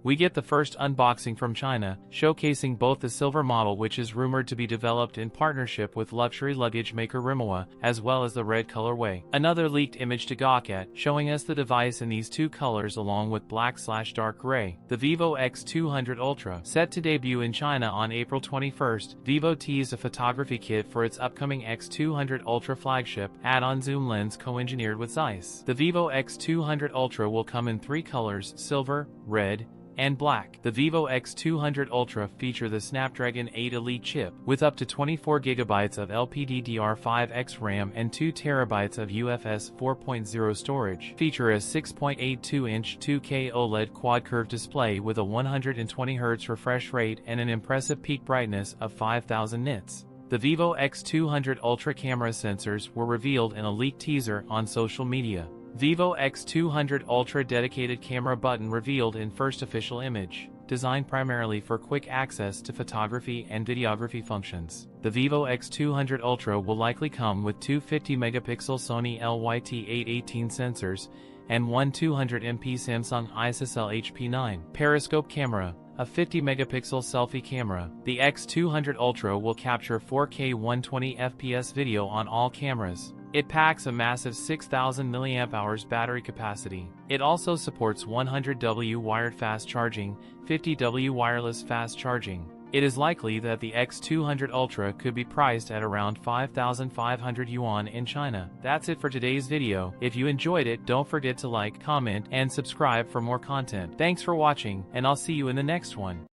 We get the first unboxing from China, showcasing both the silver model, which is rumored to be developed in partnership with luxury luggage maker Rimowa, as well as the red colorway. Another leaked image to gawk at, showing us the device in these two colors along with black/dark gray. The Vivo X200 Ultra, set to debut in China on April 21st, Vivo teased a photography kit for its upcoming X200 Ultra flagship, add-on zoom lens co-engineered with Zeiss. The Vivo X200 Ultra will come in three colors: silver, red, and black. The Vivo X200 Ultra feature the Snapdragon 8 Elite chip, with up to 24GB of LPDDR5X RAM and 2TB of UFS 4.0 storage. Feature a 6.82-inch 2K OLED quad-curve display with a 120Hz refresh rate and an impressive peak brightness of 5000 nits. The Vivo X200 Ultra camera sensors were revealed in a leaked teaser on social media. Vivo X200 Ultra dedicated camera button revealed in first official image, designed primarily for quick access to photography and videography functions. The Vivo X200 Ultra will likely come with two 50-megapixel Sony LYT818 sensors and one 200MP Samsung ISOCELL HP9 periscope camera, a 50-megapixel selfie camera. The X200 Ultra will capture 4K 120fps video on all cameras. It packs a massive 6000 mAh battery capacity. It also supports 100W wired fast charging, 50W wireless fast charging. It is likely that the X200 Ultra could be priced at around 5,500 yuan in China. That's it for today's video. If you enjoyed it, don't forget to like, comment, and subscribe for more content. Thanks for watching, and I'll see you in the next one.